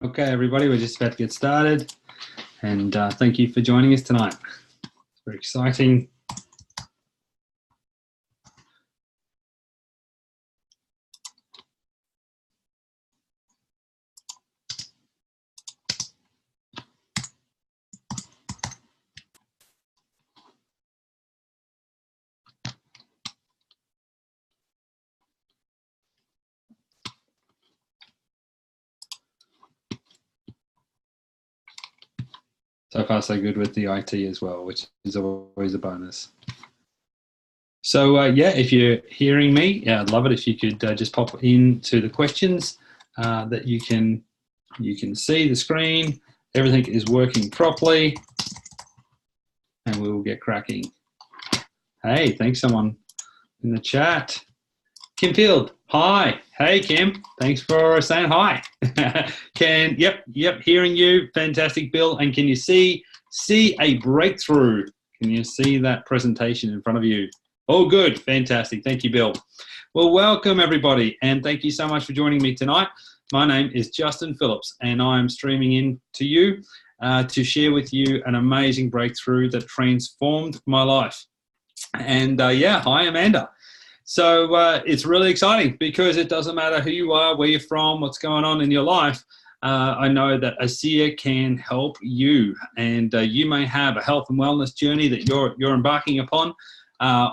Okay, everybody, we're just about to get started, and thank you for joining us tonight. It's very exciting. So far, so good with the IT as well, which is always a bonus. So, yeah, if you're hearing me, yeah, I'd love it if you could just pop into the questions that you can see the screen. Everything is working properly, and we will get cracking. Hey, thanks, someone in the chat. Kim Field, hi. Hey, Kim. Thanks for saying hi. Yep, hearing you. Fantastic, Bill. And can you see a breakthrough? Can you see that presentation in front of you? Oh, good. Fantastic. Thank you, Bill. Well, welcome, everybody. And thank you so much for joining me tonight. My name is Justin Phillips, and I'm streaming in to you to share with you an amazing breakthrough that transformed my life. And yeah, hi, Amanda. So it's really exciting because it doesn't matter who you are, where you're from, what's going on in your life. I know that ASEA can help you, and you may have a health and wellness journey that you're embarking upon,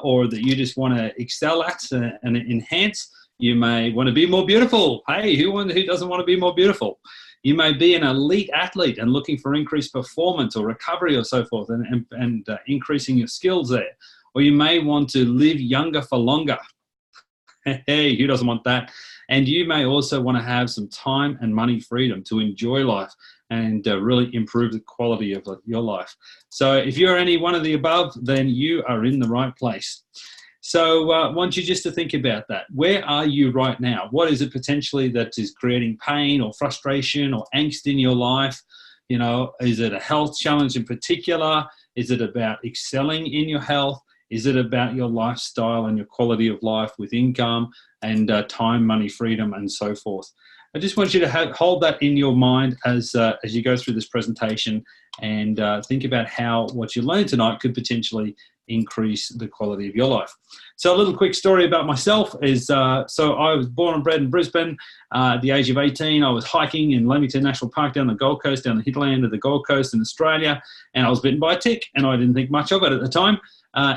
or that you just want to excel at and enhance. You may want to be more beautiful. Hey, who doesn't want to be more beautiful? You may be an elite athlete and looking for increased performance or recovery or so forth, and increasing your skills there. Or you may want to live younger for longer. Hey, who doesn't want that? And you may also want to have some time and money freedom to enjoy life and really improve the quality of your life. So if you're any one of the above, then you are in the right place. So I want you just to think about that. Where are you right now? What is it potentially that is creating pain or frustration or angst in your life? You know, is it a health challenge in particular? Is it about excelling in your health? Is it about your lifestyle and your quality of life with income and time, money, freedom, and so forth? I just want you to hold that in your mind as you go through this presentation, and think about how what you learned tonight could potentially increase the quality of your life. So a little quick story about myself is, so I was born and bred in Brisbane. At the age of 18, I was hiking in Lamington National Park down the Gold Coast, down the hinterland of the Gold Coast in Australia, and I was bitten by a tick, and I didn't think much of it at the time.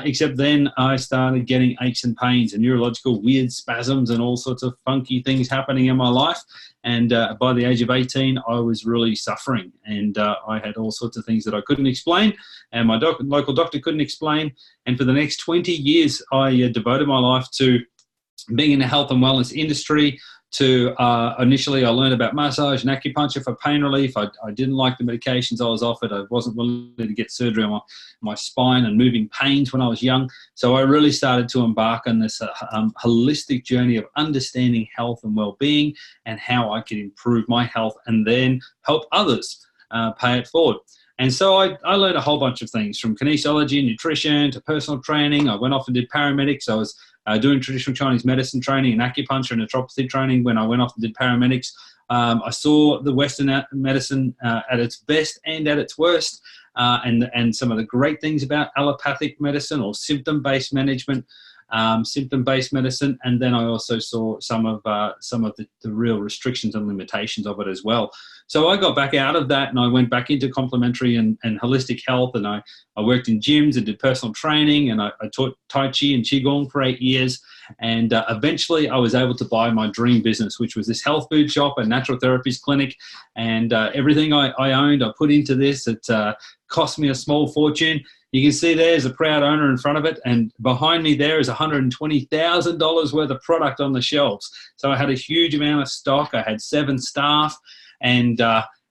Except then I started getting aches and pains and neurological weird spasms and all sorts of funky things happening in my life. And by the age of 18, I was really suffering, and I had all sorts of things that I couldn't explain, and my local doctor couldn't explain. And for the next 20 years, I devoted my life to being in the health and wellness industry. Initially, I learned about massage and acupuncture for pain relief. I didn't like the medications I was offered. I wasn't willing to get surgery on my spine and moving pains when I was young. So I really started to embark on this holistic journey of understanding health and well-being and how I could improve my health and then help others pay it forward. And so I learned a whole bunch of things, from kinesiology and nutrition to personal training. I went off and did paramedics. I was doing traditional Chinese medicine training and acupuncture and naturopathy training when I went off and did paramedics. I saw the Western medicine at its best and at its worst, and some of the great things about allopathic medicine or symptom-based management, symptom-based medicine. And then I also saw some of the real restrictions and limitations of it as well. So I got back out of that, and I went back into complementary and holistic health, and I worked in gyms and did personal training, and I taught Tai Chi and Qigong for 8 years. And eventually I was able to buy my dream business, which was this health food shop and natural therapies clinic. And everything I owned, I put into this. It cost me a small fortune. You can see there's a proud owner in front of it, and behind me there is $120,000 worth of product on the shelves. So I had a huge amount of stock. I had 7 staff, and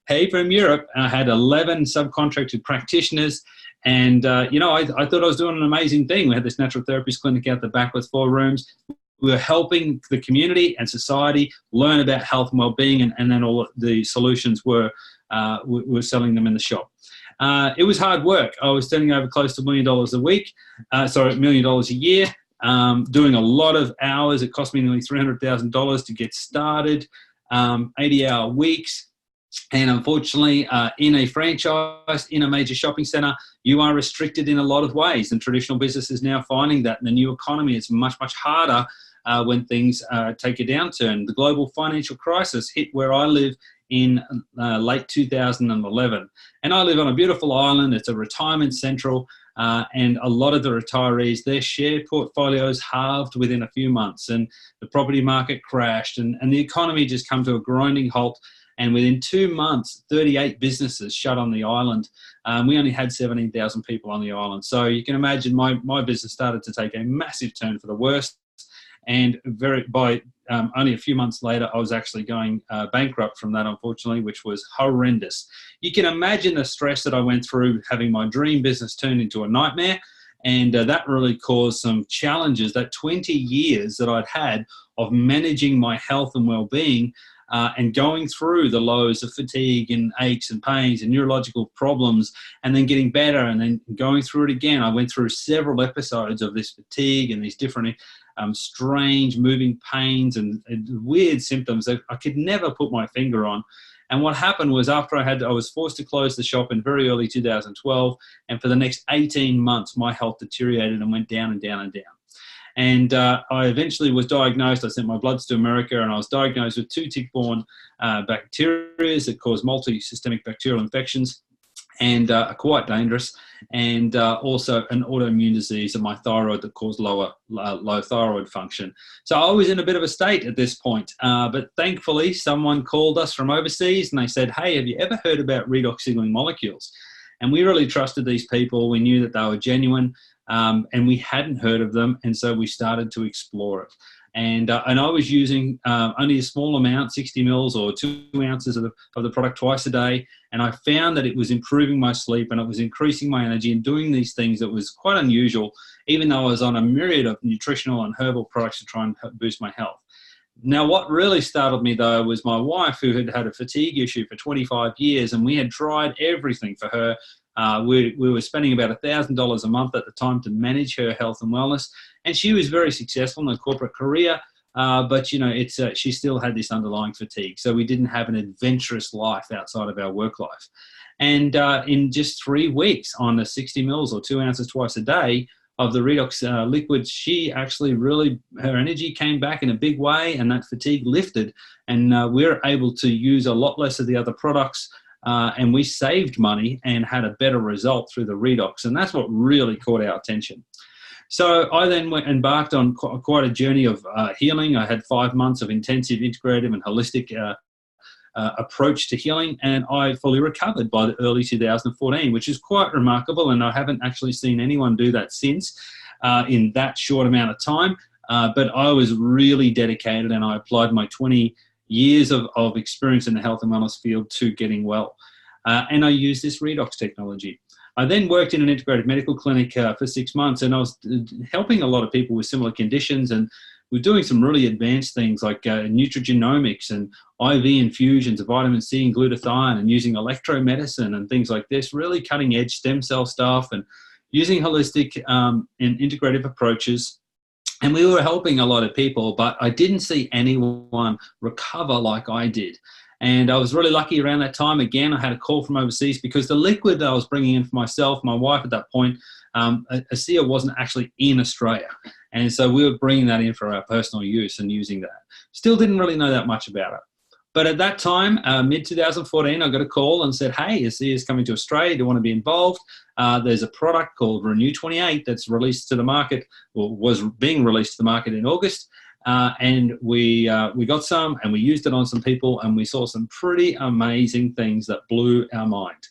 hey, from Europe, I had 11 subcontracted practitioners. And, you know, I thought I was doing an amazing thing. We had this natural therapies clinic out the back with 4 rooms. We were helping the community and society learn about health and well-being, and then all the solutions were selling them in the shop. It was hard work. I was turning over close to $1 million a week, $1 million a year, doing a lot of hours. It cost me nearly $300,000 to get started, 80-hour weeks. And unfortunately, in a franchise, in a major shopping centre, you are restricted in a lot of ways. And traditional business is now finding that in the new economy, it's much, much harder when things take a downturn. The global financial crisis hit where I live in late 2011. And I live on a beautiful island. It's a retirement central. And a lot of the retirees, their share portfolios halved within a few months. And the property market crashed. And the economy just come to a grinding halt. And within 2 months, 38 businesses shut on the island. We only had 17,000 people on the island. So you can imagine my business started to take a massive turn for the worst. And by only a few months later, I was actually going bankrupt from that, unfortunately, which was horrendous. You can imagine the stress that I went through having my dream business turned into a nightmare. And that really caused some challenges. That 20 years that I'd had of managing my health and well-being and going through the lows of fatigue and aches and pains and neurological problems and then getting better and then going through it again. I went through several episodes of this fatigue and these different strange moving pains and weird symptoms that I could never put my finger on. And what happened was after I was forced to close the shop in very early 2012, and for the next 18 months, my health deteriorated and went down and down and down. And I eventually was diagnosed. I sent my bloods to America, and I was diagnosed with 2 tick-borne bacteria that cause multi-systemic bacterial infections and are quite dangerous, and also an autoimmune disease of my thyroid that caused low thyroid function. So I was in a bit of a state at this point, but thankfully someone called us from overseas and they said, "Hey, have you ever heard about redox signaling molecules?" And we really trusted these people. We knew that they were genuine. And we hadn't heard of them, and so we started to explore it. And I was using only a small amount, 60 mils or 2 ounces of the product twice a day, and I found that it was improving my sleep and it was increasing my energy and doing these things that was quite unusual, even though I was on a myriad of nutritional and herbal products to try and boost my health. Now, what really startled me, though, was my wife, who had had a fatigue issue for 25 years, and we had tried everything for her. We were spending about $1,000 a month at the time to manage her health and wellness, and she was very successful in her corporate career, but she still had this underlying fatigue. So we didn't have an adventurous life outside of our work life. And in just 3 weeks, on the 60 mils or 2 ounces twice a day of the redox liquid, she actually her energy came back in a big way, and that fatigue lifted, and we were able to use a lot less of the other products. And we saved money and had a better result through the redox. And that's what really caught our attention. So I then embarked on quite a journey of healing. I had 5 months of intensive, integrative and holistic approach to healing. And I fully recovered by the early 2014, which is quite remarkable. And I haven't actually seen anyone do that since in that short amount of time. But I was really dedicated, and I applied my 20 years of experience in the health and wellness field to getting well. And I used this redox technology. I then worked in an integrated medical clinic for 6 months, and I was helping a lot of people with similar conditions, and we're doing some really advanced things like nutrigenomics and IV infusions of vitamin C and glutathione, and using electromedicine and things like this, really cutting edge stem cell stuff, and using holistic and integrative approaches. And we were helping a lot of people, but I didn't see anyone recover like I did. And I was really lucky around that time. Again, I had a call from overseas because the liquid that I was bringing in for myself, my wife at that point, ASEA wasn't actually in Australia. And so we were bringing that in for our personal use and using that. Still didn't really know that much about it. But at that time, mid-2014, I got a call and said, "Hey, ASEA is coming to Australia. Do you want to be involved? There's a product called Renew 28 that's released to the market, or was being released to the market in August. And we got some, and we used it on some people, and we saw some pretty amazing things that blew our mind.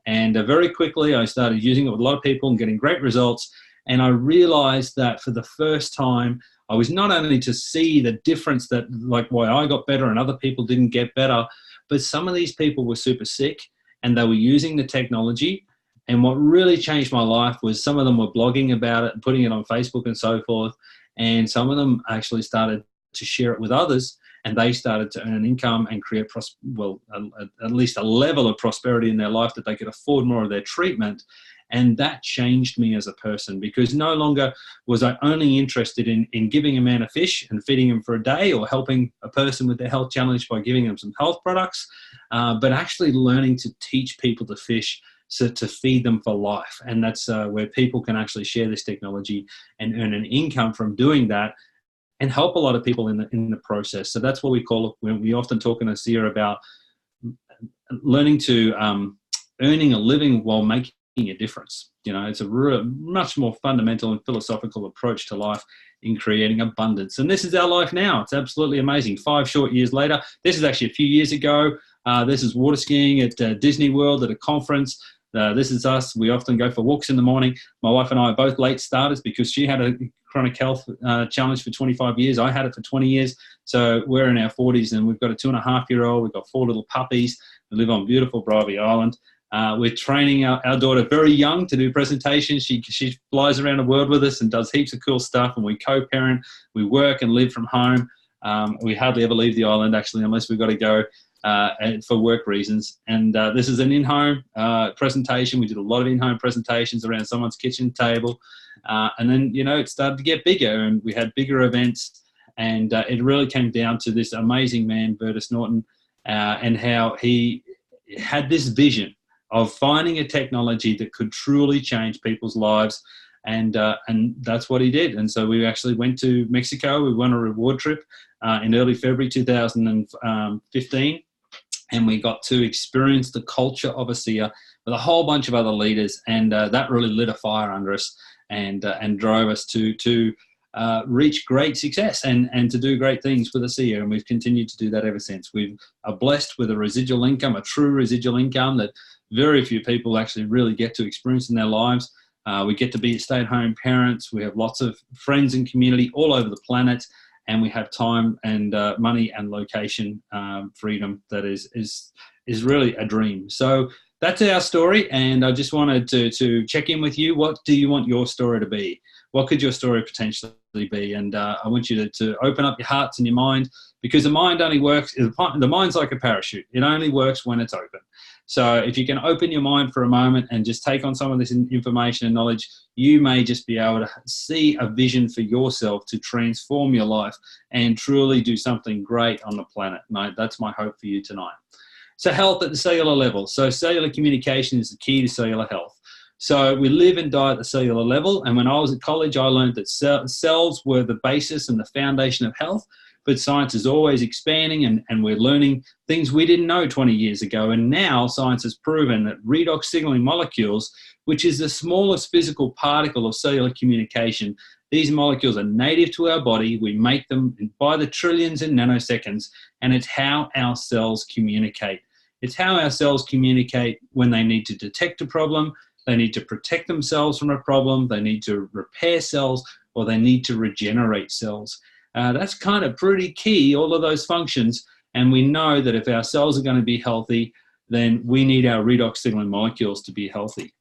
And very quickly, I started using it with a lot of people and getting great results. And I realized that for the first time, I was not only to see the difference that, like, why I got better and other people didn't get better, but some of these people were super sick and they were using the technology. And what really changed my life was some of them were blogging about it and putting it on Facebook and so forth. And some of them actually started to share it with others, and they started to earn an income and create, at least a level of prosperity in their life that they could afford more of their treatment. And that changed me as a person, because no longer was I only interested in giving a man a fish and feeding him for a day, or helping a person with their health challenge by giving them some health products. but actually learning to teach people to fish, so to feed them for life. And that's where people can actually share this technology and earn an income from doing that, and help a lot of people in the process. So that's what we call it when we often talk in ASEA about learning to earning a living while making a difference. You know, it's a much more fundamental and philosophical approach to life in creating abundance. And this is our life now. It's absolutely amazing. 5 short years later, this is actually a few years ago. This is water skiing at Disney World at a conference. This is us. We often go for walks in the morning. My wife and I are both late starters because she had a chronic health challenge for 25 years. I had it for 20 years. So we're in our 40s, and we've got a 2.5-year-old. We've got 4 little puppies. We live on beautiful Bribie Island. We're training our daughter very young to do presentations. She flies around the world with us and does heaps of cool stuff, and we co-parent. We work and live from home. We hardly ever leave the island, actually, unless we've got to go for work reasons. And this is an in-home presentation. We did a lot of in-home presentations around someone's kitchen table. And then, you know, it started to get bigger, and we had bigger events. And it really came down to this amazing man, Bertus Norton, and how he had this vision of finding a technology that could truly change people's lives. And that's what he did. And so we actually went to Mexico. We went on a reward trip in early February 2015. And we got to experience the culture of ASEA with a whole bunch of other leaders. And that really lit a fire under us and drove us to reach great success and to do great things with ASEA. And we've continued to do that ever since. We are blessed with a residual income, a true residual income that very few people actually really get to experience in their lives. We get to be stay-at-home parents. We have lots of friends and community all over the planet. And we have time and money and location freedom that is really a dream. So that's our story, and I just wanted to check in with you. What do you want your story to be? What could your story potentially be? And I want you to open up your hearts and your mind, because the mind only works, the mind's like a parachute. It only works when it's open. So if you can open your mind for a moment and just take on some of this information and knowledge, you may just be able to see a vision for yourself to transform your life and truly do something great on the planet. And that's my hope for you tonight. So health at the cellular level. So cellular communication is the key to cellular health. So we live and die at the cellular level. And when I was at college, I learned that cells were the basis and the foundation of health. But science is always expanding, and we're learning things we didn't know 20 years ago. And now science has proven that redox signaling molecules, which is the smallest physical particle of cellular communication, these molecules are native to our body. We make them by the trillions in nanoseconds, and it's how our cells communicate. It's how our cells communicate when they need to detect a problem, they need to protect themselves from a problem, they need to repair cells, or they need to regenerate cells. That's kind of pretty key, all of those functions. And we know that if our cells are going to be healthy, then we need our redox signaling molecules to be healthy.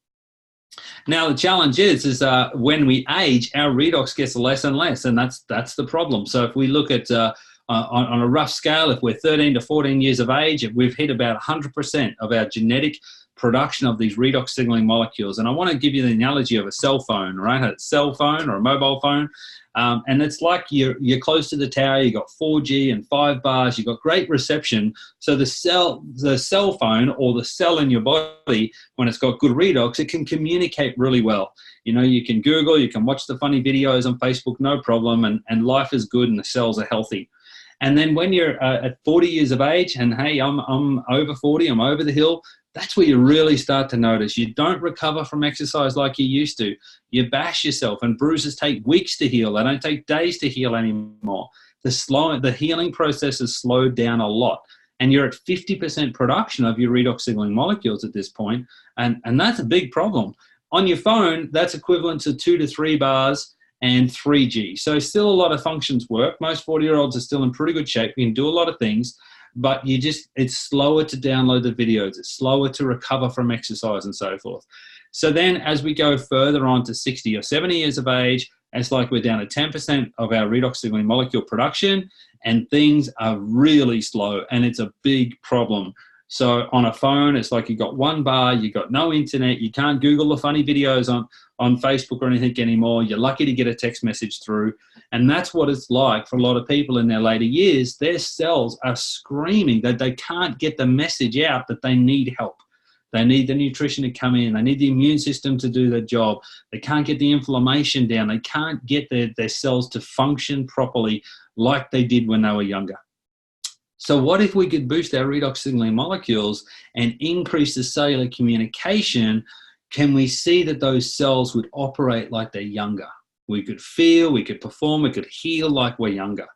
Now, the challenge is when we age, our redox gets less and less, and that's the problem. So if we look at, on a rough scale, if we're 13 to 14 years of age, we've hit about 100% of our genetic production of these redox signaling molecules. And I want to give you the analogy of a cell phone, right? A cell phone or a mobile phone. And it's like you're close to the tower, you got 4G and 5 bars, you got great reception. So the cell phone or the cell in your body, when it's got good redox, it can communicate really well. You know, you can Google, you can watch the funny videos on Facebook, no problem, and life is good and the cells are healthy. And then when you're at 40 years of age, and hey, I'm over 40, I'm over the hill, that's where you really start to notice. You don't recover from exercise like you used to. You bash yourself, and bruises take weeks to heal. They don't take days to heal anymore. The healing process has slowed down a lot. And you're at 50% production of your redox signaling molecules at this point, and that's a big problem. On your phone, that's equivalent to 2 to 3 bars and 3G. So still a lot of functions work. Most 40-year-olds are still in pretty good shape. You can do a lot of things, but it's slower to download the videos. It's slower to recover from exercise and so forth. So then as we go further on to 60 or 70 years of age, it's like we're down to 10% of our redox signaling molecule production, and things are really slow, and it's a big problem. So on a phone, it's like you got one bar, you got no internet, you can't Google the funny videos on Facebook or anything anymore. You're lucky to get a text message through. And that's what it's like for a lot of people in their later years. Their cells are screaming that they can't get the message out that they need help. They need the nutrition to come in. They need the immune system to do their job. They can't get the inflammation down. They can't get their cells to function properly like they did when they were younger. So what if we could boost our redox signaling molecules and increase the cellular communication? Can we see that those cells would operate like they're younger? We could feel, we could perform, we could heal like we're younger,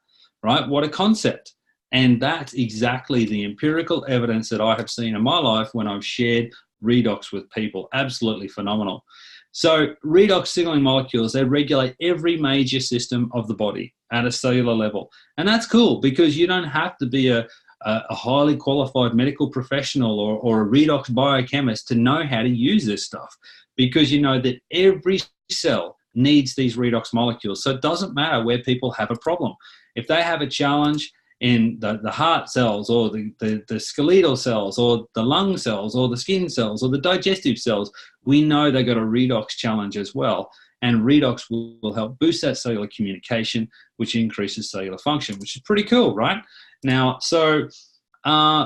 right? What a concept. And that's exactly the empirical evidence that I have seen in my life when I've shared redox with people. Absolutely phenomenal. So redox signaling molecules, they regulate every major system of the body at a cellular level. And that's cool because you don't have to be a highly qualified medical professional or a redox biochemist to know how to use this stuff, because you know that every cell needs these redox molecules. So it doesn't matter where people have a problem. If they have a challenge in the heart cells or the skeletal cells or the lung cells or the skin cells or the digestive cells, we know they've got a redox challenge as well. And redox will help boost that cellular communication, which increases cellular function, which is pretty cool, right? Now, so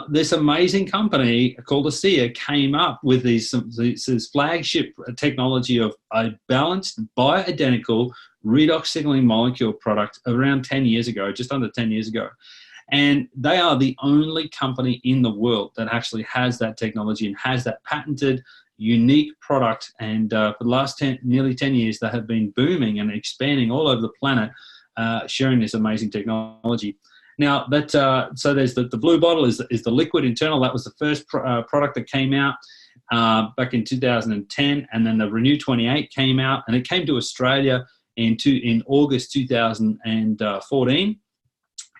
this amazing company called ASEA came up with this flagship technology of a balanced bioidentical redox signaling molecule product around 10 years ago, just under 10 years ago. And they are the only company in the world that actually has that technology and has that patented, unique product. And for the last nearly 10 years, they have been booming and expanding all over the planet, sharing this amazing technology. Now, so there's the blue bottle is the liquid internal. That was the first product that came out back in 2010. And then the Renew 28 came out, and it came to Australia in August 2014.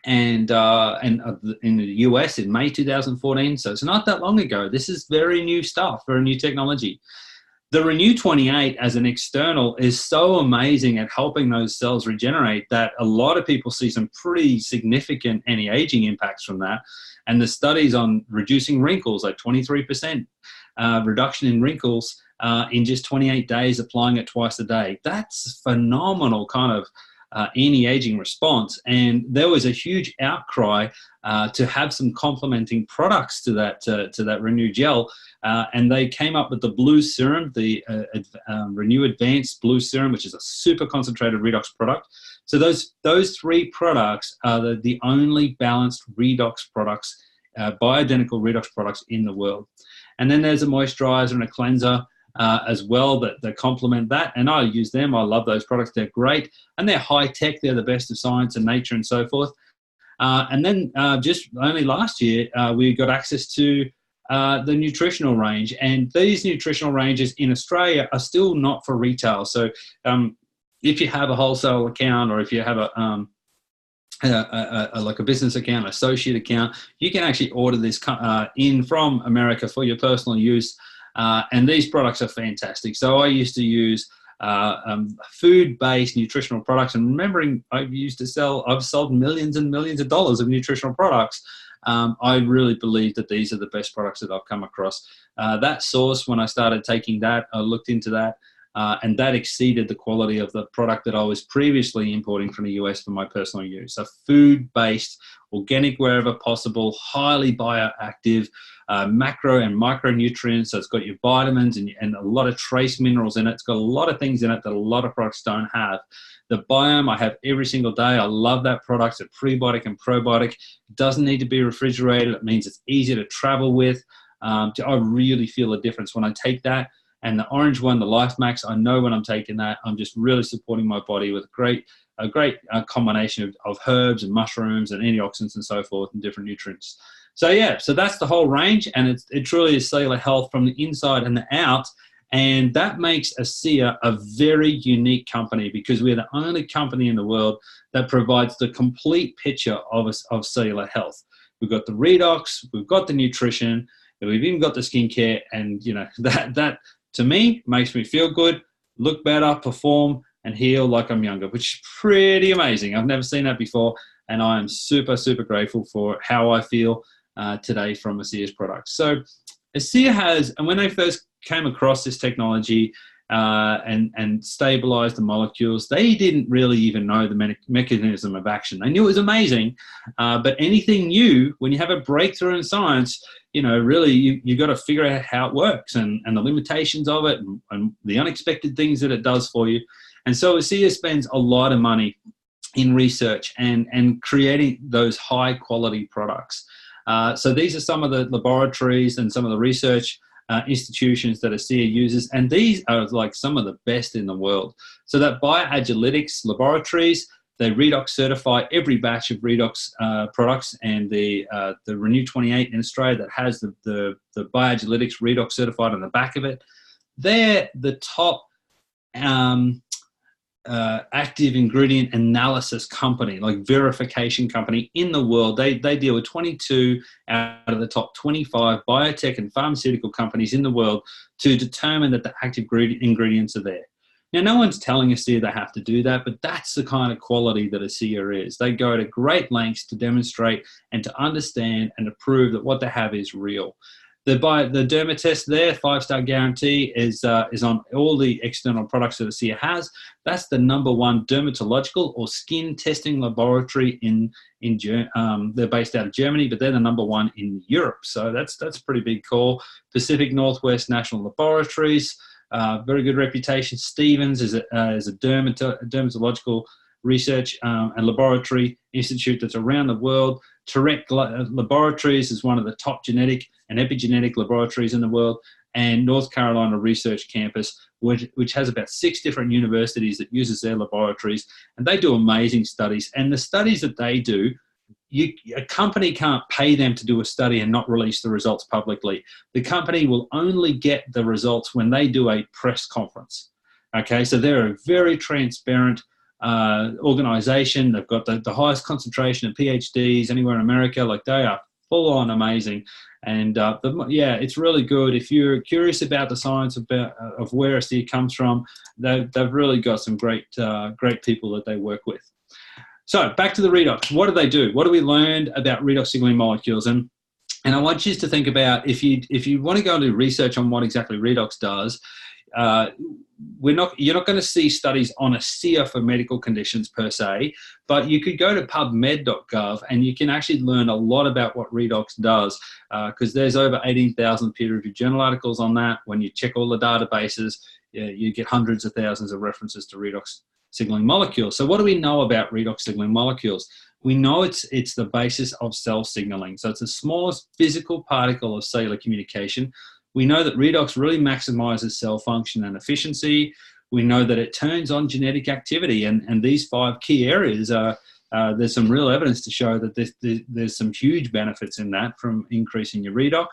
And in the US in May 2014. So it's not that long ago. This is very new stuff, very new technology. The Renew 28 as an external is so amazing at helping those cells regenerate that a lot of people see some pretty significant anti-aging impacts from that. And the studies on reducing wrinkles, like 23% reduction in wrinkles in just 28 days, applying it twice a day. That's phenomenal kind of anti-aging response. And there was a huge outcry to have some complementing products to that Renew gel. And they came up with the blue serum, the Renew Advanced Blue Serum, which is a super concentrated redox product. So those three products are the only balanced redox products, bioidentical redox products in the world. And then there's a moisturizer and a cleanser as well that complement that. And I use them. I love those products. They're great. And they're high tech. They're the best of science and nature and so forth. And then just only last year, we got access to the nutritional range. And these nutritional ranges in Australia are still not for retail. So if you have a wholesale account, or if you have like a business account, associate account, you can actually order this in from America for your personal use. And these products are fantastic. So I used to use food-based nutritional products, and remembering I've sold millions and millions of dollars of nutritional products. I really believe that these are the best products that I've come across. That source, when I started taking that, I looked into that, and that exceeded the quality of the product that I was previously importing from the US for my personal use. So food-based, organic wherever possible, highly bioactive, macro and micronutrients. So it's got your vitamins and a lot of trace minerals in it. It's got a lot of things in it that a lot of products don't have. The Biome I have every single day. I love that product. It's a prebiotic and probiotic. It doesn't need to be refrigerated. It means it's easier to travel with. I really feel a difference when I take that. And the orange one, the Life Max, I know when I'm taking that, I'm just really supporting my body with a great combination of herbs and mushrooms and antioxidants and so forth and different nutrients. So yeah, so that's the whole range, and it truly is cellular health from the inside and the out. And that makes ASEA a very unique company, because we're the only company in the world that provides the complete picture of cellular health. We've got the redox, we've got the nutrition, and we've even got the skincare. And you know, that to me makes me feel good, look better, perform, and heal like I'm younger, which is pretty amazing. I've never seen that before, and I am super, super grateful for how I feel today from ASEA's products. So ASEA has, and when they first came across this technology and stabilized the molecules, they didn't really even know the mechanism of action. They knew it was amazing, but anything new, when you have a breakthrough in science, really you got to figure out how it works and the limitations of it and the unexpected things that it does for you. And so ASEA spends a lot of money in research and creating those high quality products. So these are some of the laboratories and some of the research institutions that ASEA uses, and these are like some of the best in the world. So that Bioagilitics laboratories, they redox certify every batch of redox products, and the Renew 28 in Australia that has the Bioagilitics redox certified on the back of it. They're the top active ingredient analysis company, like verification company in the world. They deal with 22 out of the top 25 biotech and pharmaceutical companies in the world to determine that the active ingredients are there. Now, no one's telling ASEA they have to do that, but that's the kind of quality that ASEA is. They go to great lengths to demonstrate and to understand and to prove that what they have is real. The derma test there, 5-star guarantee, is on all the external products that ASEA has. That's the #1 dermatological or skin testing laboratory in they're based out of Germany, but they're the #1 in Europe. So that's a pretty big call. Pacific Northwest National Laboratories, very good reputation. Stevens is a dermatological research and laboratory institute that's around the world. Turek Laboratories is one of the top genetic and epigenetic laboratories in the world, and North Carolina Research Campus, which has about 6 different universities that uses their laboratories, and they do amazing studies. And the studies that they do, a company can't pay them to do a study and not release the results publicly. The company will only get the results when they do a press conference. Okay, so they're a very transparent organization. They've got the highest concentration of PhDs anywhere in America. Like, they are full on amazing. And it's really good. If you're curious about the science of where ASEA comes from, they've really got some great people that they work with. So back to the redox. What do they do? What do we learn about redox signaling molecules? And I want you to think about, if you want to go and do research on what exactly redox does, you're not going to see studies on ASEA for medical conditions per se, but you could go to pubmed.gov and you can actually learn a lot about what redox does, because there's over 18,000 peer-reviewed journal articles on that. When you check all the databases, you get hundreds of thousands of references to redox signaling molecules. So what do we know about redox signaling molecules? We know it's the basis of cell signaling. So it's the smallest physical particle of cellular communication. We know that redox really maximizes cell function and efficiency. We know that it turns on genetic activity, and these 5 key areas there's some real evidence to show that there's some huge benefits in that from increasing your redox.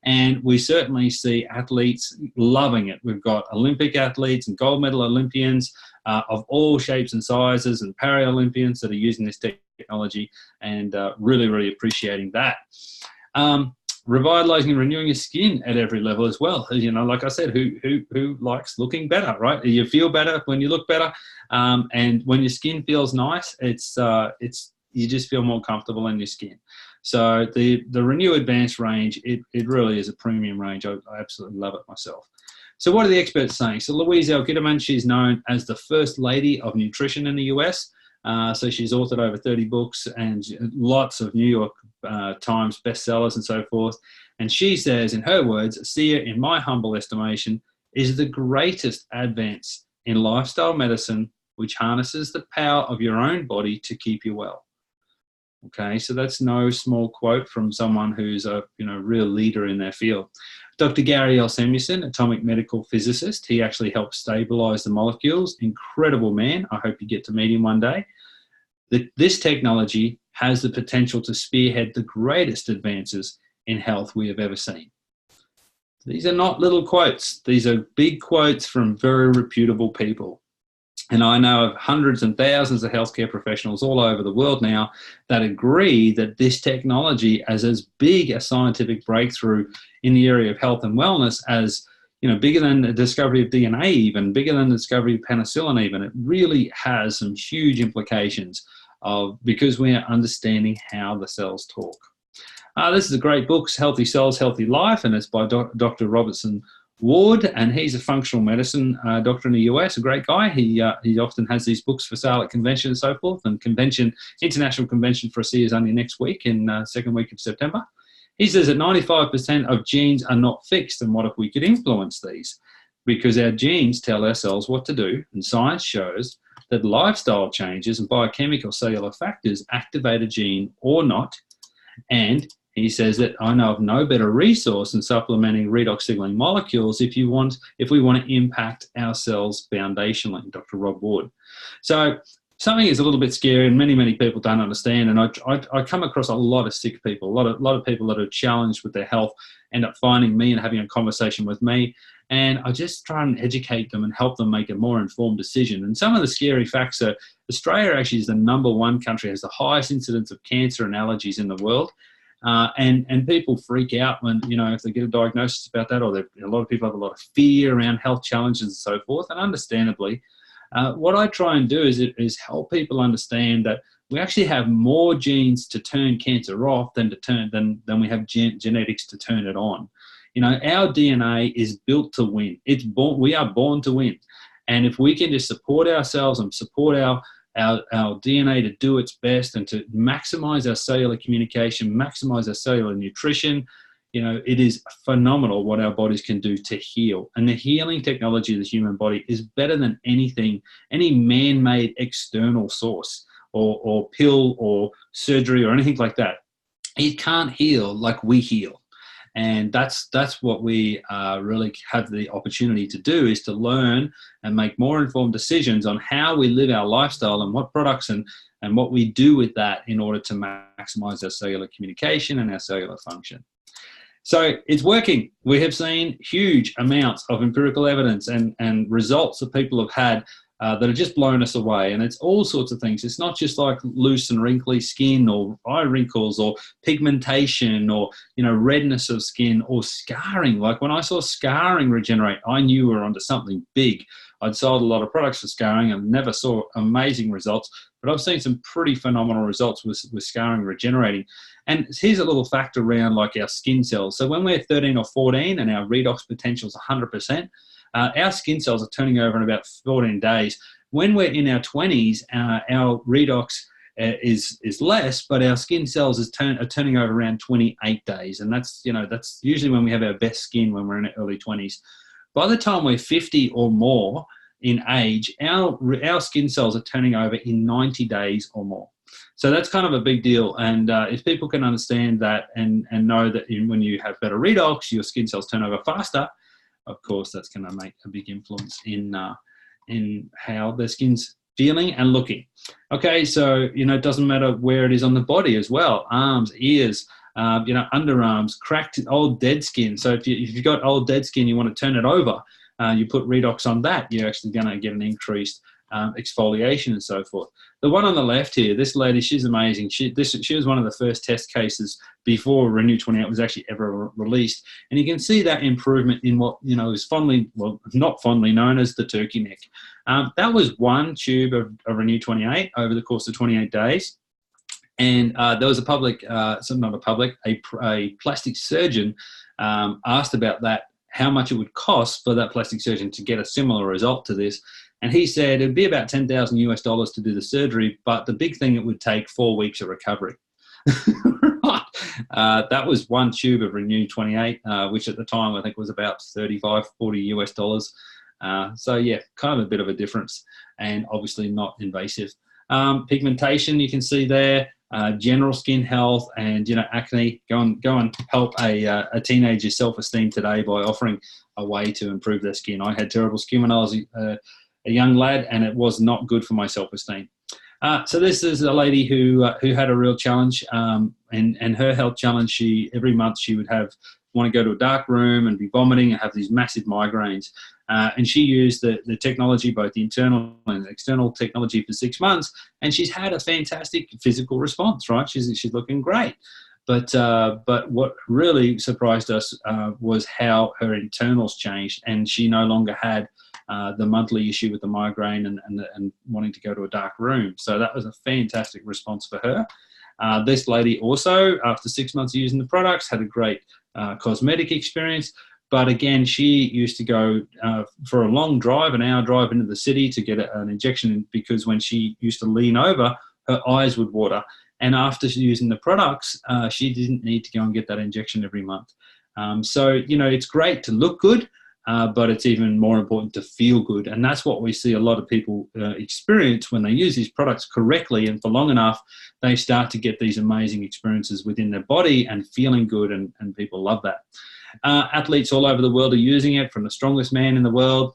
And we certainly see athletes loving it. We've got Olympic athletes and gold medal Olympians of all shapes and sizes, and Paralympians that are using this technology and really, really appreciating that. Revitalizing and renewing your skin at every level as well. Like I said, who likes looking better, right? You feel better when you look better, and when your skin feels nice, you just feel more comfortable in your skin. So the Renew Advanced range, it really is a premium range. I absolutely love it myself. So what are the experts saying? So Louise L. she's known as the first lady of nutrition in the US. So she's authored over 30 books and lots of New York Times bestsellers and so forth. And she says, in her words, ASEA, in my humble estimation, is the greatest advance in lifestyle medicine, which harnesses the power of your own body to keep you well. Okay, so that's no small quote from someone who's a real leader in their field. Dr. Gary L. Samuelson, atomic medical physicist, he actually helped stabilize the molecules. Incredible man. I hope you get to meet him one day. This technology has the potential to spearhead the greatest advances in health we have ever seen. These are not little quotes. These are big quotes from very reputable people. And I know of hundreds and thousands of healthcare professionals all over the world now that agree that this technology, as big a scientific breakthrough in the area of health and wellness as, bigger than the discovery of DNA even, bigger than the discovery of penicillin even, it really has some huge implications because we are understanding how the cells talk. This is a great book, Healthy Cells, Healthy Life, and it's by Dr. Robertson Ward, and he's a functional medicine doctor in the US, a great guy. He often has these books for sale at convention and so forth, and International Convention for ASEA is only next week, in second week of September. He says that 95% of genes are not fixed, and what if we could influence these? Because our genes tell our cells what to do, and science shows that lifestyle changes and biochemical cellular factors activate a gene or not. And he says that I know of no better resource than supplementing redox signaling molecules if we want to impact our cells foundationally, Dr. Rob Ward. So something is a little bit scary, and many people don't understand. And I come across a lot of sick people, a lot of people that are challenged with their health end up finding me and having a conversation with me. And I just try and educate them and help them make a more informed decision. And some of the scary facts are Australia actually is the #1 country, has the highest incidence of cancer and allergies in the world. And people freak out when, if they get a diagnosis about that, or a lot of people have a lot of fear around health challenges and so forth. And understandably, what I try and do is help people understand that we actually have more genes to turn cancer off than we have genetics to turn it on. Our DNA is built to win. We are born to win. And if we can just support ourselves and support our DNA to do its best and to maximize our cellular communication, maximize our cellular nutrition, it is phenomenal what our bodies can do to heal. And the healing technology of the human body is better than any man-made external source or pill or surgery or anything like that. It can't heal like we heal. And that's what we really have the opportunity to do, is to learn and make more informed decisions on how we live our lifestyle and what products and what we do with that in order to maximize our cellular communication and our cellular function. So it's working. We have seen huge amounts of empirical evidence and results that people have had that have just blown us away. And it's all sorts of things. It's not just like loose and wrinkly skin or eye wrinkles or pigmentation or, redness of skin or scarring. Like when I saw scarring regenerate, I knew we were onto something big. I'd sold a lot of products for scarring and never saw amazing results, but I've seen some pretty phenomenal results with scarring regenerating. And here's a little fact around like our skin cells. So when we're 13 or 14 and our redox potential is 100%, our skin cells are turning over in about 14 days. When we're in our 20s, our redox is less, but our skin cells are turning over around 28 days. And that's usually when we have our best skin, when we're in our early 20s. By the time we're 50 or more in age, our skin cells are turning over in 90 days or more. So that's kind of a big deal. And if people can understand that and know that when you have better redox, your skin cells turn over faster, of course, that's going to make a big influence in how their skin's feeling and looking. Okay, so, it doesn't matter where it is on the body as well. Arms, ears, underarms, cracked old dead skin. So if you've got old dead skin, you want to turn it over, you put redox on that, you're actually going to get an increased exfoliation and so forth. The one on the left here, this lady, she's amazing. She was one of the first test cases before Renew 28 was actually ever released. And you can see that improvement in what, is not fondly known as the turkey neck. That was one tube of Renew 28 over the course of 28 days. And there was a plastic surgeon asked about that, how much it would cost for that plastic surgeon to get a similar result to this. And he said it'd be about $10,000 to do the surgery, but the big thing, it would take 4 weeks of recovery. Right. That was one tube of Renew 28, which at the time I think was about $35-40. So yeah, kind of a bit of a difference, and obviously not invasive. Pigmentation, you can see there. General skin health and acne. Go and help a teenager's self-esteem today by offering a way to improve their skin. I had terrible skin when I was a young lad, and it was not good for my self-esteem. So this is a lady who had a real challenge, and her health challenge. Every month she would want to go to a dark room and be vomiting and have these massive migraines. And she used the technology, both the internal and external technology, for 6 months, and she's had a fantastic physical response. Right, she's looking great. But what really surprised us was how her internals changed, and she no longer had the monthly issue with the migraine and wanting to go to a dark room. So that was a fantastic response for her. This lady also, after 6 months of using the products, had a great cosmetic experience. But again, she used to go for a long drive, an hour drive into the city to get an injection, because when she used to lean over, her eyes would water. And after using the products, she didn't need to go and get that injection every month. So, it's great to look good, but it's even more important to feel good. And that's what we see a lot of people experience when they use these products correctly and for long enough. They start to get these amazing experiences within their body and feeling good, and people love that. Athletes all over the world are using it, from the strongest man in the world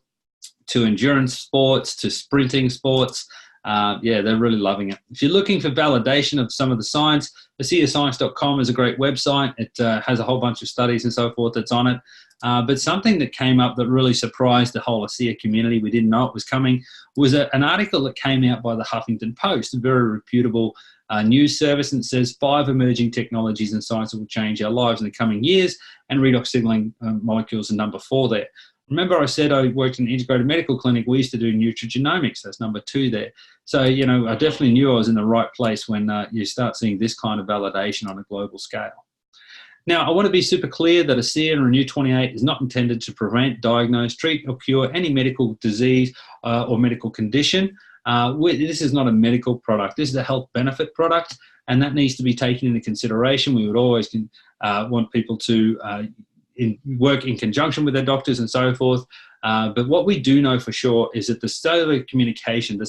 to endurance sports to sprinting sports. They're really loving it. If you're looking for validation of some of the science, ASEAScience.com is a great website. It has a whole bunch of studies and so forth that's on it. But something that came up that really surprised the whole ASEA community, we didn't know it was coming, was an article that came out by the Huffington Post, a very reputable news service, and it says 5 emerging technologies and science that will change our lives in the coming years, and redox signaling molecules are number 4 there. Remember I said I worked in an integrated medical clinic. We used to do nutrigenomics. That's number 2 there. So, I definitely knew I was in the right place when you start seeing this kind of validation on a global scale. Now, I want to be super clear that ASEA and Renew 28 is not intended to prevent, diagnose, treat, or cure any medical disease or medical condition. This is not a medical product. This is a health benefit product, and that needs to be taken into consideration. We would always want people to work in conjunction with their doctors and so forth. But what we do know for sure is that the cellular communication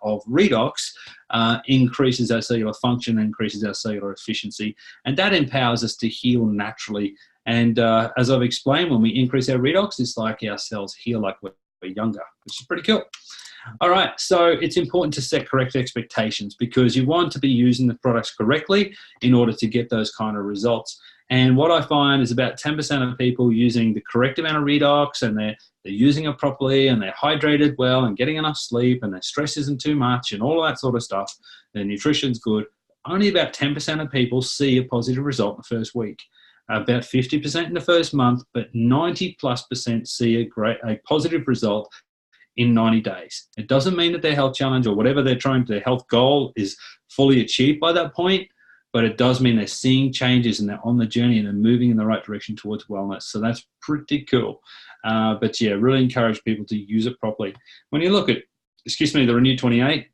of redox increases our cellular function, increases our cellular efficiency, and that empowers us to heal naturally. And as I've explained, when we increase our redox, it's like our cells heal like we're younger, which is pretty cool. All right, so it's important to set correct expectations, because you want to be using the products correctly in order to get those kind of results. And what I find is about 10% of people using the correct amount of redox, and they're using it properly, and they're hydrated well and getting enough sleep, and their stress isn't too much and all of that sort of stuff. Their nutrition's good. Only about 10% of people see a positive result in the first week. About 50% in the first month, but 90+% see a positive result in 90 days. It doesn't mean that their health challenge or whatever their health goal is fully achieved by that point, but it does mean they're seeing changes and they're on the journey and they're moving in the right direction towards wellness. So that's pretty cool. But yeah, really encourage people to use it properly. When you look at, the Renew 28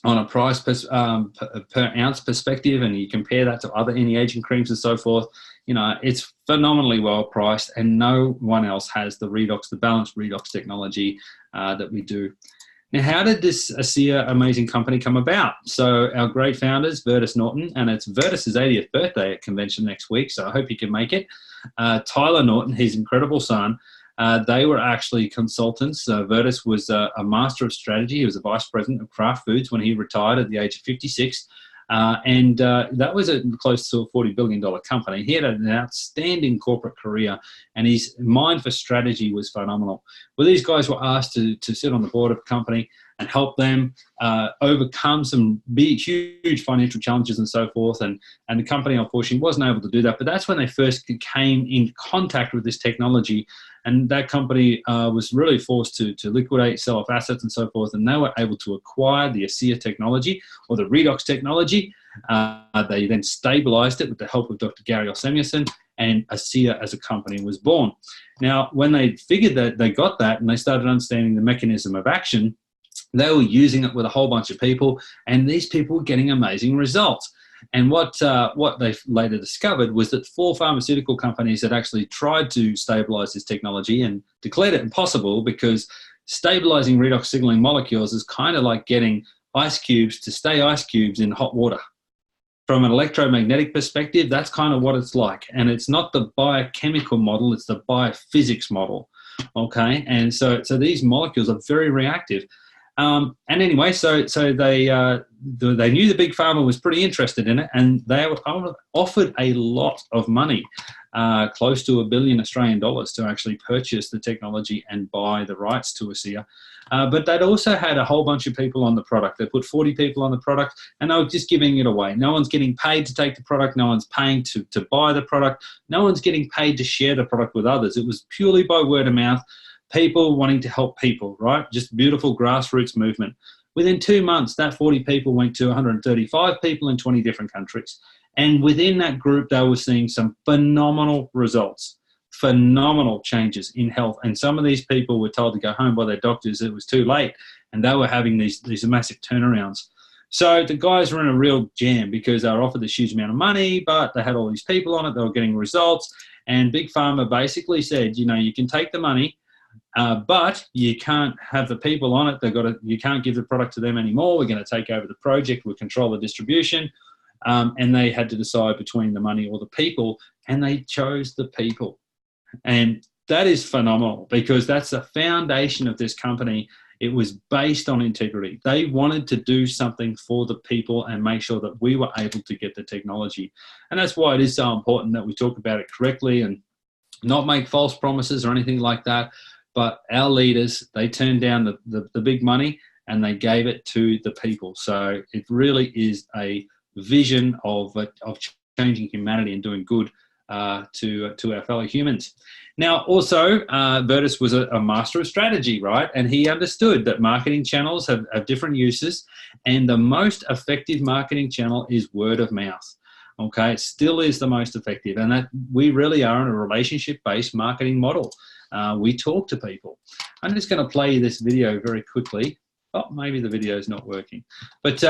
on a price per ounce perspective, and you compare that to other anti-aging creams and so forth, it's phenomenally well priced, and no one else has the balanced redox technology that we do. Now, how did this ASEA amazing company come about? So our great founders, Virtus Norton, and it's Virtus's 80th birthday at convention next week, so I hope you can make it. Tyler Norton, his incredible son, they were actually consultants. Virtus was a master of strategy. He was a vice president of Kraft Foods when he retired at the age of 56. And that was close to a $40 billion company. He had an outstanding corporate career, and his mind for strategy was phenomenal. Well, these guys were asked to sit on the board of a company and help them overcome some big, huge financial challenges and so forth. And the company, unfortunately, wasn't able to do that. But that's when they first came in contact with this technology. And that company was really forced to liquidate, sell off assets and so forth. And they were able to acquire the ASEA technology, or the redox technology. They then stabilized it with the help of Dr. Gary Samuelson, and ASEA as a company was born. Now, when they figured that they got that and they started understanding the mechanism of action, they were using it with a whole bunch of people, and these people were getting amazing results. And what they later discovered was that 4 pharmaceutical companies had actually tried to stabilize this technology and declared it impossible, because stabilizing redox signaling molecules is kind of like getting ice cubes to stay ice cubes in hot water. From an electromagnetic perspective, that's kind of what it's like. And it's not the biochemical model, it's the biophysics model. Okay, and so these molecules are very reactive. And anyway, so they knew the big pharma was pretty interested in it, and they were offered a lot of money, close to $1 billion Australian dollars, to actually purchase the technology and buy the rights to ASEA. But they'd also had a whole bunch of people on the product. They put 40 people on the product, and they were just giving it away. No one's getting paid to take the product. No one's paying to buy the product. No one's getting paid to share the product with others. It was purely by word of mouth. People wanting to help people, right? Just beautiful grassroots movement. Within 2 months, that 40 people went to 135 people in 20 different countries. And within that group, they were seeing some phenomenal results, phenomenal changes in health. And some of these people were told to go home by their doctors. It was too late. And they were having these massive turnarounds. So the guys were in a real jam because they were offered this huge amount of money, but they had all these people on it. They were getting results. And Big Pharma basically said, you know, you can take the money, but you can't have the people on it. You can't give the product to them anymore. We're going to take over the project. We'll control the distribution. And they had to decide between the money or the people, and they chose the people. And that is phenomenal because that's the foundation of this company. It was based on integrity. They wanted to do something for the people and make sure that we were able to get the technology. And that's why it is so important that we talk about it correctly and not make false promises or anything like that. But our leaders, they turned down the big money and they gave it to the people. So it really is a vision of changing humanity and doing good to our fellow humans. Now, also, Vertus was a master of strategy, right? And he understood that marketing channels have different uses, and the most effective marketing channel is word of mouth. Okay, it still is the most effective, and that we really are in a relationship-based marketing model. We talk to people. I'm just going to play you this video very quickly. Oh, maybe the video is not working. But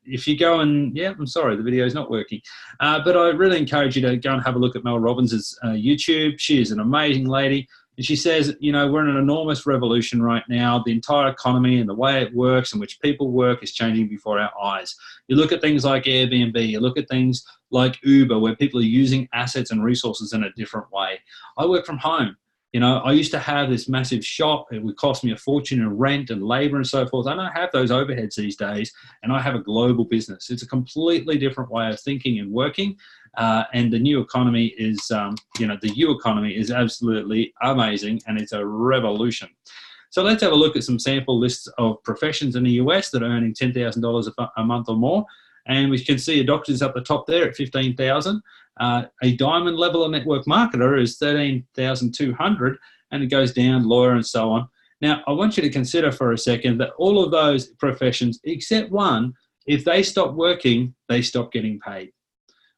if you go and, yeah, I'm sorry, the video is not working. But I really encourage you to go and have a look at Mel Robbins' YouTube. She is an amazing lady. And she says, you know, we're in an enormous revolution right now. The entire economy and the way it works in which people work is changing before our eyes. You look at things like Airbnb, you look at things like Uber, where people are using assets and resources in a different way. I work from home. You know, I used to have this massive shop. It would cost me a fortune in rent and labor and so forth. I don't have those overheads these days, and I have a global business. It's a completely different way of thinking and working. And the new economy is, the U economy is absolutely amazing, and it's a revolution. So let's have a look at some sample lists of professions in the US that are earning $10,000 a month or more. And we can see a doctor's up the top there at $15,000. A diamond level of network marketer is $13,200, and it goes down, lawyer and so on. Now, I want you to consider for a second that all of those professions, except one, if they stop working, they stop getting paid.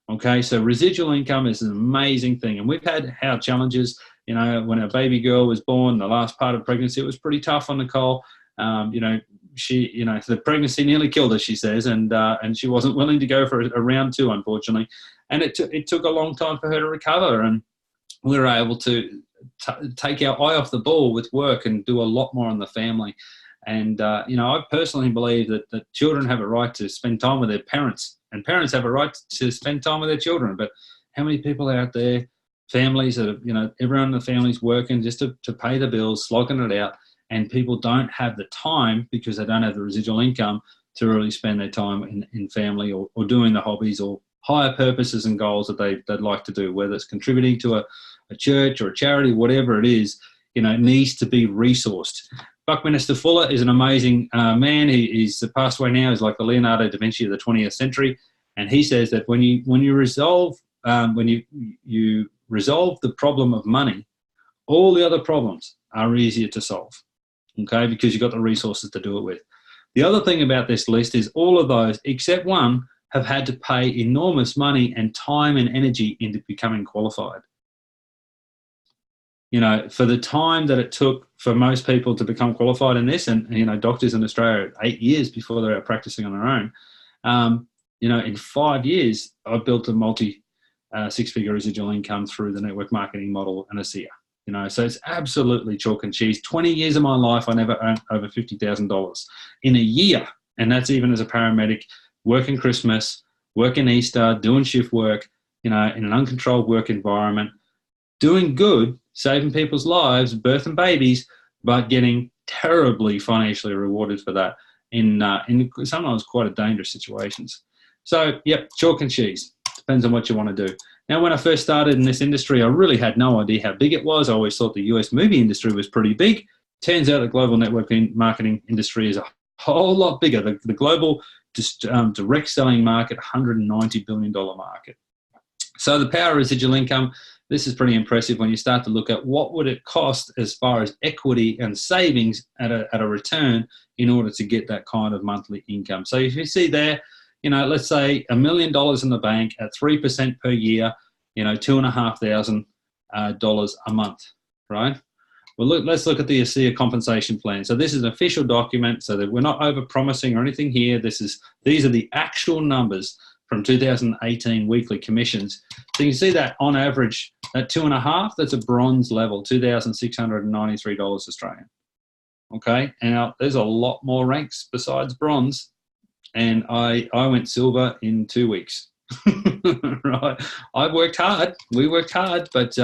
Okay, so residual income is an amazing thing. And we've had our challenges, you know, when our baby girl was born, the last part of pregnancy, it was pretty tough on Nicole. The pregnancy nearly killed her, she says, and she wasn't willing to go for a round two, unfortunately. And it took a long time for her to recover, and we were able to take our eye off the ball with work and do a lot more on the family. And, I personally believe that children have a right to spend time with their parents, and parents have a right to spend time with their children. But how many people out there, families that are, everyone in the family's working just to pay the bills, slogging it out, and people don't have the time because they don't have the residual income to really spend their time in family or doing the hobbies or higher purposes and goals that they'd like to do, whether it's contributing to a church or a charity, whatever it is, it needs to be resourced. Buckminster Fuller is an amazing man. He's passed away now. He's like the Leonardo da Vinci of the 20th century. And he says that when you resolve the problem of money, all the other problems are easier to solve. Okay, because you've got the resources to do it with. The other thing about this list is all of those, except one, have had to pay enormous money and time and energy into becoming qualified. For the time that it took for most people to become qualified in this, and, doctors in Australia, 8 years before they're out practicing on their own, in 5 years, I built a six-figure residual income through the network marketing model and ASEA. So it's absolutely chalk and cheese. 20 years of my life, I never earned over $50,000 in a year. And that's even as a paramedic, working Christmas, working Easter, doing shift work, in an uncontrolled work environment, doing good, saving people's lives, birthing babies, but getting terribly financially rewarded for that in sometimes quite dangerous situations. So, yep, chalk and cheese. Depends on what you want to do. Now, when I first started in this industry, I really had no idea how big it was. I always thought the US movie industry was pretty big. Turns out the global networking marketing industry is a whole lot bigger. The global direct selling market, $190 billion market. So the power of residual income, this is pretty impressive when you start to look at what would it cost as far as equity and savings at a return in order to get that kind of monthly income. So if you see there, let's say $1 million in the bank at 3% per year, $2,500 a month, right? Well, let's look at the ASEA compensation plan. So this is an official document, so that we're not over-promising or anything here. These are the actual numbers from 2018 weekly commissions. So you can see that on average, at 2.5, that's a bronze level, $2,693 Australian. Okay, now there's a lot more ranks besides bronze, and I went silver in 2 weeks. Right, I worked hard. We worked hard, but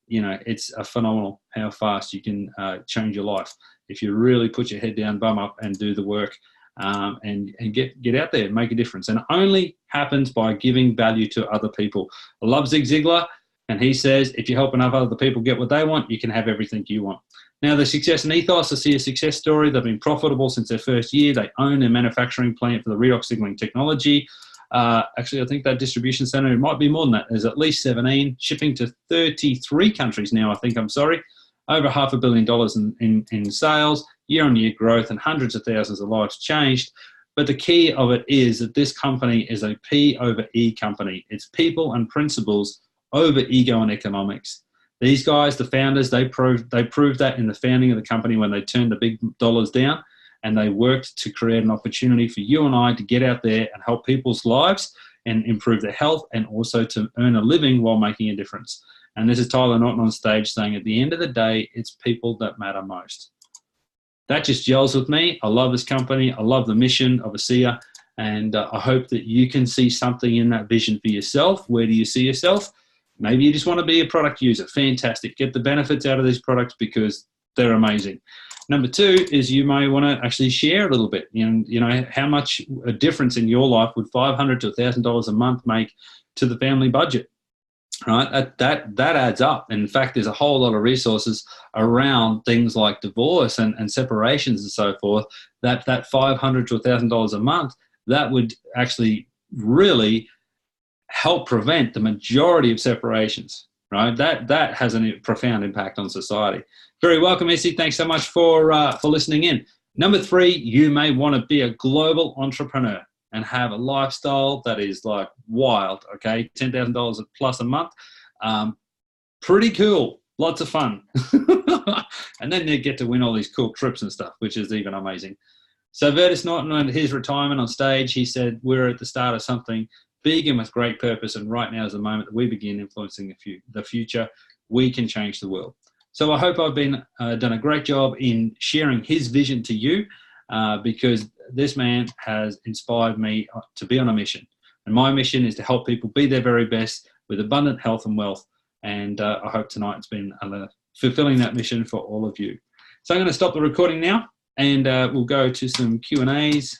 it's a phenomenal how fast you can change your life if you really put your head down, bum up, and do the work, and get out there and make a difference. And it only happens by giving value to other people. I love Zig Ziglar, and he says, if you help enough other people get what they want, you can have everything you want. Now, the success and ethos, I see a success story. They've been profitable since their first year. They own a manufacturing plant for the redox signaling technology. Actually, I think that distribution center, it might be more than that. There's at least 17, shipping to 33 countries now, over $500 million in sales, year-on-year growth, and hundreds of thousands of lives changed. But the key of it is that this company is a P over E company. It's people and principles over ego and economics. These guys, the founders, they proved that in the founding of the company when they turned the big dollars down, and they worked to create an opportunity for you and I to get out there and help people's lives and improve their health, and also to earn a living while making a difference. And this is Tyler Norton on stage saying, at the end of the day, it's people that matter most. That just gels with me. I love this company. I love the mission of ASEA, and I hope that you can see something in that vision for yourself. Where do you see yourself? Maybe you just want to be a product user. Fantastic. Get the benefits out of these products because they're amazing. Number two is you may want to actually share a little bit. How much a difference in your life would $500 to $1,000 a month make to the family budget? Right, that adds up. And in fact, there's a whole lot of resources around things like divorce and separations and so forth. That $500 to $1,000 a month, that would actually really help prevent the majority of separations. Right, that has a profound impact on society. Very welcome, Essie. Thanks so much for listening in. Number three, you may want to be a global entrepreneur and have a lifestyle that is like wild, okay? $10,000 plus a month. Pretty cool. Lots of fun. And then you get to win all these cool trips and stuff, which is even amazing. So Vertus Norton, at his retirement on stage, he said, we're at the start of something big and with great purpose, and right now is the moment that we begin influencing the future. We can change the world. So I hope I've done a great job in sharing his vision to you, because this man has inspired me to be on a mission. And my mission is to help people be their very best with abundant health and wealth. And I hope tonight it's been fulfilling that mission for all of you. So I'm going to stop the recording now, and we'll go to some Q&As.